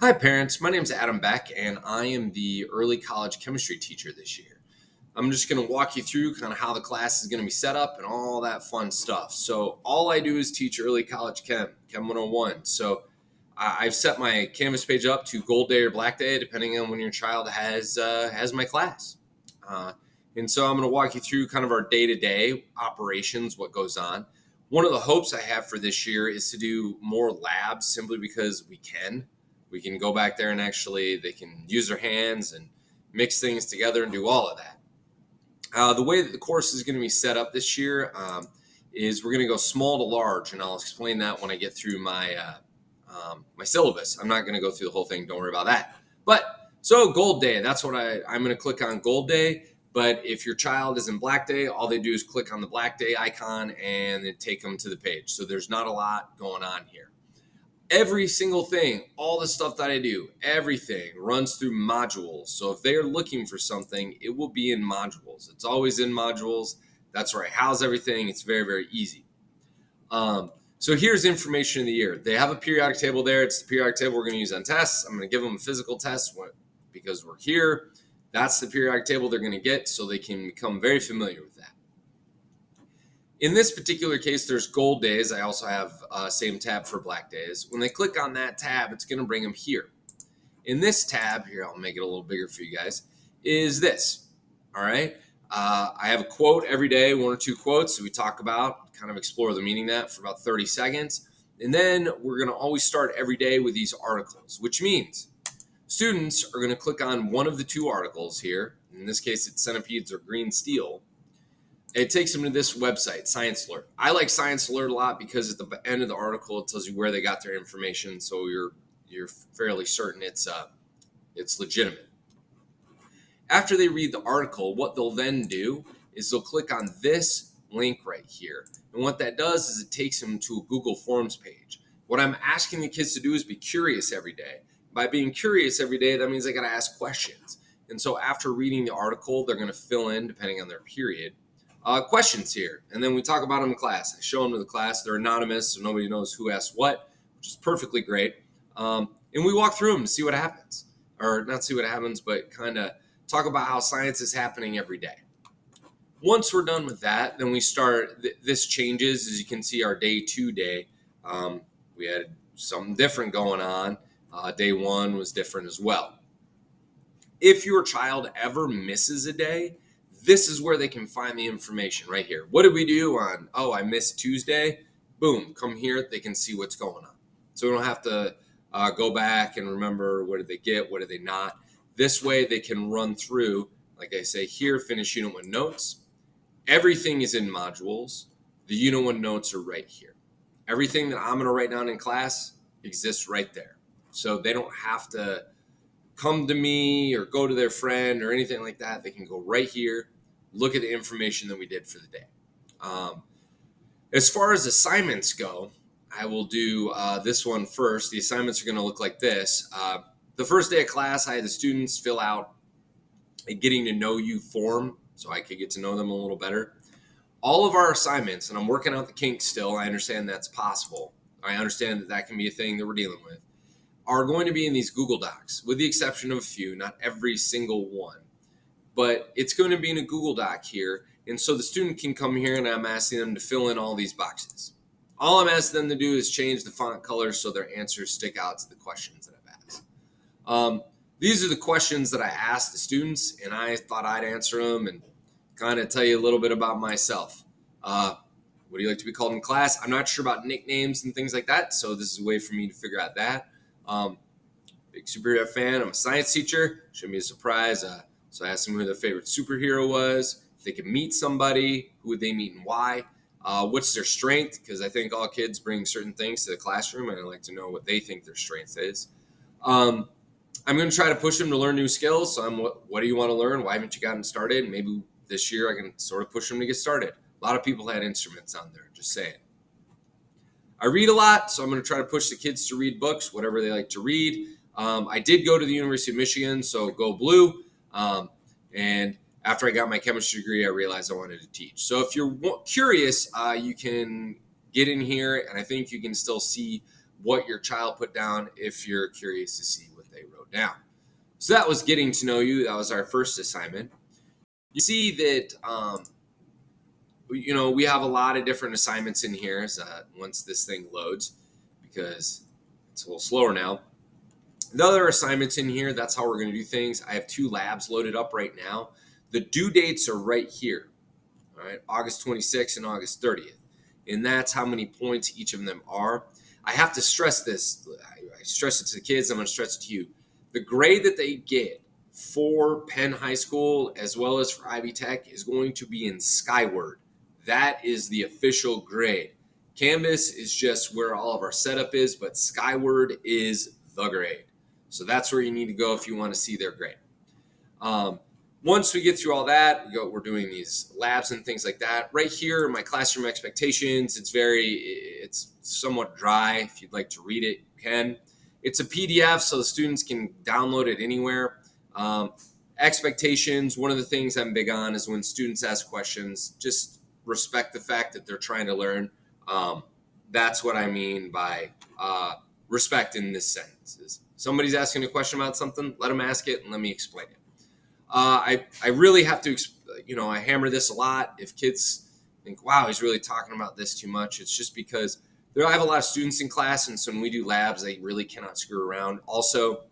Hi, parents. My name is Adam Beck, and I am the early college chemistry teacher this year. I'm just going to walk you through kind of how the class is going to be set up and all that fun stuff. So, all I do is teach early college Chem 101. So, I've set my Canvas page up to Gold Day or Black Day, depending on when your child has my class. Uh, and so, I'm going to walk you through kind of our day-to-day operations, what goes on. One of the hopes I have for this year is to do more labs, simply because we can. We can go back there and actually they can use their hands and mix things together and do all of that. The way that the course is going to be set up this year is we're going to go small to large, and I'll explain that when I get through my syllabus. I'm not going to go through the whole thing. Don't worry about that. But so Gold Day, that's what I'm going to click on Gold Day. But if your child is in Black Day, all they do is click on the Black Day icon and it take them to the page. So there's not a lot going on here. Every single thing, all the stuff that I do, everything runs through modules. So if they're looking for something, it will be in modules. It's always in modules. That's where I house everything. It's very, very easy. So here's information of the year. They have a periodic table there. It's the periodic table we're going to use on tests. I'm going to give them a physical test because we're here. That's the periodic table they're going to get, so they can become very familiar with that. In this particular case, there's Gold Days. I also have same tab for Black Days. When they click on that tab, it's going to bring them here. In this tab, here, I'll make it a little bigger for you guys, is this. All right. I have a quote every day, one or two quotes that we talk about, kind of explore the meaning of that for about 30 seconds. And then we're going to always start every day with these articles, which means students are going to click on one of the two articles here. In this case, it's centipedes or green steel. It takes them to this website, Science Alert. I like Science Alert a lot because at the end of the article, it tells you where they got their information, so you're fairly certain it's legitimate. After they read the article, what they'll then do is they'll click on this link right here. And what that does is it takes them to a Google Forms page. What I'm asking the kids to do is be curious every day. By being curious every day, that means they got to ask questions. And so after reading the article, they're going to fill in, depending on their period, questions here. And then we talk about them in class. I show them to the class. They're anonymous, so nobody knows who asked what, which is perfectly great. And we walk through them to see what happens. Or not see what happens, but kind of talk about how science is happening every day. Once we're done with that, then we start, this changes. As you can see, our day 2 day, we had something different going on. Day 1 was different as well. If your child ever misses a day, this is where they can find the information right here. What did we do on, I missed Tuesday? Boom, come here, they can see what's going on. So we don't have to go back and remember what did they get, what did they not. This way they can run through, like I say here, finish Unit 1 notes. Everything is in modules. The Unit 1 notes are right here. Everything that I'm going to write down in class exists right there. So they don't have to come to me or go to their friend or anything like that. They can go right here, look at the information that we did for the day. As far as assignments go, I will do this one first. The assignments are going to look like this. The first day of class, I had the students fill out a getting to know you form so I could get to know them a little better. All of our assignments, and I'm working out the kinks still, I understand that's possible. I understand that that can be a thing that we're dealing with, are going to be in these Google Docs, with the exception of a few, not every single one. But it's going to be in a Google Doc here. And so the student can come here and I'm asking them to fill in all these boxes. All I'm asking them to do is change the font color so their answers stick out to the questions that I've asked. These are the questions that I asked the students, and I thought I'd answer them and kind of tell you a little bit about myself. What do you like to be called in class? I'm not sure about nicknames and things like that, so this is a way for me to figure out that. Big superhero fan. I'm a science teacher. Shouldn't be a surprise. So I asked them who their favorite superhero was. If they could meet somebody, who would they meet and why? What's their strength? Because I think all kids bring certain things to the classroom, and I'd like to know what they think their strength is. I'm going to try to push them to learn new skills. So what do you want to learn? Why haven't you gotten started? Maybe this year I can sort of push them to get started. A lot of people had instruments on there, just saying. I read a lot, so I'm going to try to push the kids to read books, whatever they like to read. I did go to the University of Michigan, so go blue. And after I got my chemistry degree, I realized I wanted to teach. So if you're curious, you can get in here, and I think you can still see what your child put down if you're curious to see what they wrote down. So that was getting to know you. That was our first assignment. You see that, we have a lot of different assignments in here once this thing loads, because it's a little slower now. The other assignments in here, that's how we're going to do things. I have 2 labs loaded up right now. The due dates are right here, all right, August 26th and August 30th. And that's how many points each of them are. I have to stress this. I stress it to the kids. I'm going to stress it to you. The grade that they get for Penn High School as well as for Ivy Tech is going to be in Skyward. That is the official grade. Canvas is just where all of our setup is, but Skyward is the grade. So that's where you need to go if you want to see their grade. Once we get through all that, we're doing these labs and things like that. Right here, my classroom expectations, it's somewhat dry. If you'd like to read it, you can. It's a PDF, so the students can download it anywhere. Expectations, one of the things I'm big on is when students ask questions, just respect the fact that they're trying to learn. That's what I mean by respect in this sentence. Is somebody's asking a question about something, let them ask it and let me explain it. I really have to, I hammer this a lot. If kids think, wow, he's really talking about this too much, it's just because I have a lot of students in class, and so when we do labs, they really cannot screw around. Also,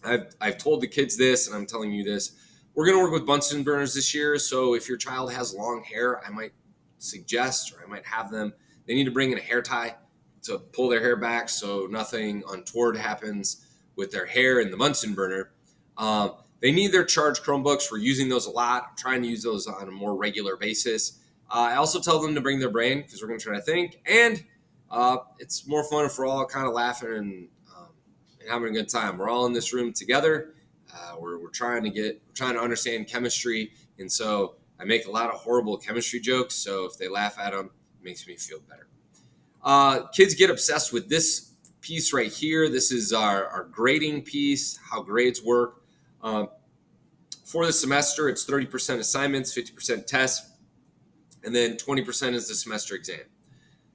I've told the kids this, and I'm telling you this. We're going to work with Bunsen burners this year, so if your child has long hair, I might suggest, or I might have them, they need to bring in a hair tie to pull their hair back so nothing untoward happens with their hair in the Bunsen burner. They need their charged Chromebooks. We're using those a lot. I'm trying to use those on a more regular basis. I also tell them to bring their brain because we're going to try to think. And it's more fun if we're all kind of laughing and having a good time. We're all in this room together. We're trying to understand chemistry. And so I make a lot of horrible chemistry jokes. So if they laugh at them, it makes me feel better. Kids get obsessed with this piece right here. This is our grading piece, how grades work. For the semester, it's 30% assignments, 50% tests, and then 20% is the semester exam.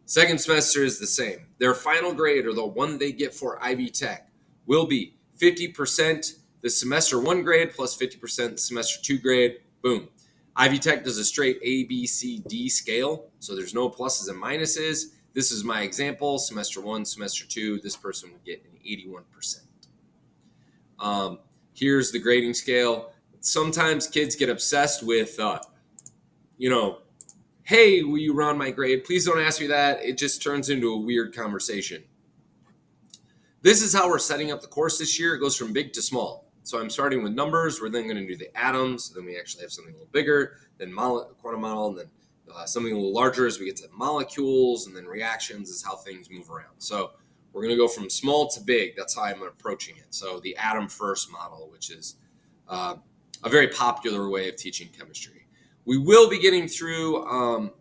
Second semester is the same. Their final grade, or the one they get for Ivy Tech, will be 50% the semester 1 grade plus 50% the semester 2 grade. Boom. Ivy Tech does a straight A, B, C, D scale, so there's no pluses and minuses. This is my example. Semester 1, semester 2, this person would get an 81%. Here's the grading scale. Sometimes kids get obsessed with, hey, will you round my grade? Please don't ask me that. It just turns into a weird conversation. This is how we're setting up the course this year. It goes from big to small. So I'm starting with numbers. We're then going to do the atoms. Then we actually have something a little bigger, then quantum model, and then something a little larger as we get to molecules, and then reactions is how things move around. So we're going to go from small to big. That's how I'm approaching it. So the atom first model, which is a very popular way of teaching chemistry. We will be getting through,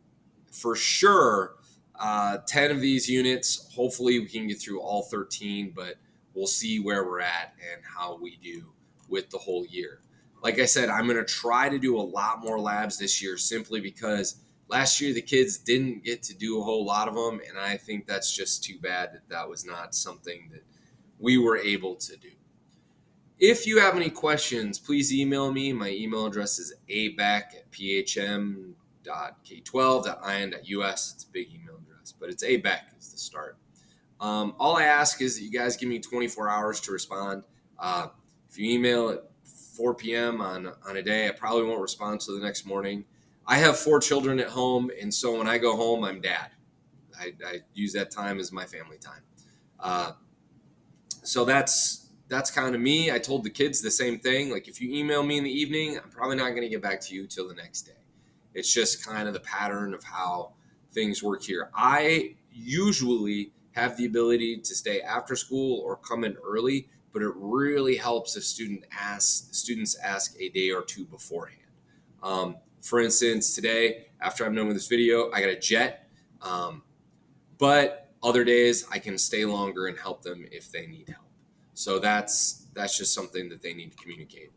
for sure, 10 of these units. Hopefully we can get through all 13, but we'll see where we're at and how we do with the whole year. Like I said, I'm going to try to do a lot more labs this year simply because last year the kids didn't get to do a whole lot of them, and I think that's just too bad that was not something that we were able to do. If you have any questions, please email me. My email address is abeck@phm.k12.in.us. It's a big email address, but it's abeck is the start. All I ask is that you guys give me 24 hours to respond. If you email at 4 p.m. on a day, I probably won't respond till the next morning. I have 4 children at home, and so when I go home, I'm dad. I use that time as my family time. So that's kind of me. I told the kids the same thing. Like, if you email me in the evening, I'm probably not going to get back to you till the next day. It's just kind of the pattern of how things work here. I usually have the ability to stay after school or come in early, but it really helps if students ask a day or two beforehand. For instance, today, after I'm done with this video, I got a jet. But other days, I can stay longer and help them if they need help. So that's just something that they need to communicate.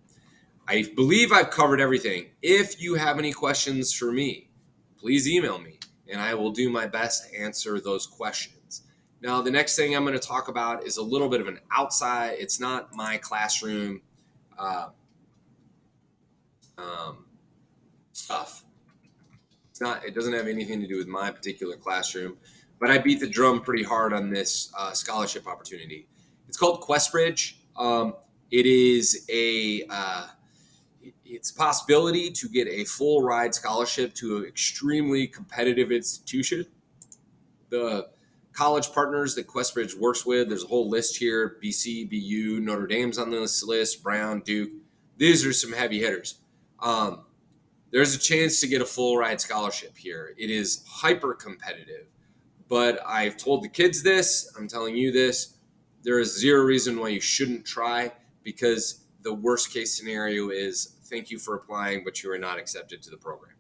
I believe I've covered everything. If you have any questions for me, please email me, and I will do my best to answer those questions. Now, the next thing I'm going to talk about is a little bit of an outside. It's not my classroom uh, um, stuff. It's not. It doesn't have anything to do with my particular classroom. But I beat the drum pretty hard on this scholarship opportunity. It's called QuestBridge. It is it's a possibility to get a full ride scholarship to an extremely competitive institution. The college partners that QuestBridge works with, there's a whole list here: BC, BU, Notre Dame's on this list, Brown, Duke. These are some heavy hitters. Um, there's a chance to get a full ride scholarship here. It is hyper competitive, but I've told the kids this, I'm telling you this, there is zero reason why you shouldn't try, because the worst case scenario is thank you for applying, but you are not accepted to the program.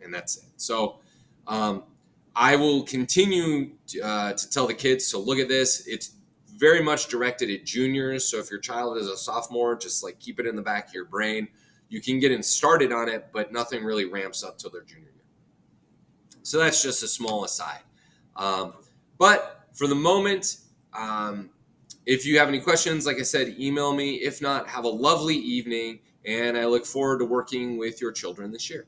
And that's it. So I will continue to tell the kids to look at this. It's very much directed at juniors. So if your child is a sophomore, just like keep it in the back of your brain. You can get started on it, but nothing really ramps up till their junior year. So that's just a small aside. But for the moment, if you have any questions, like I said, email me. If not, have a lovely evening, and I look forward to working with your children this year.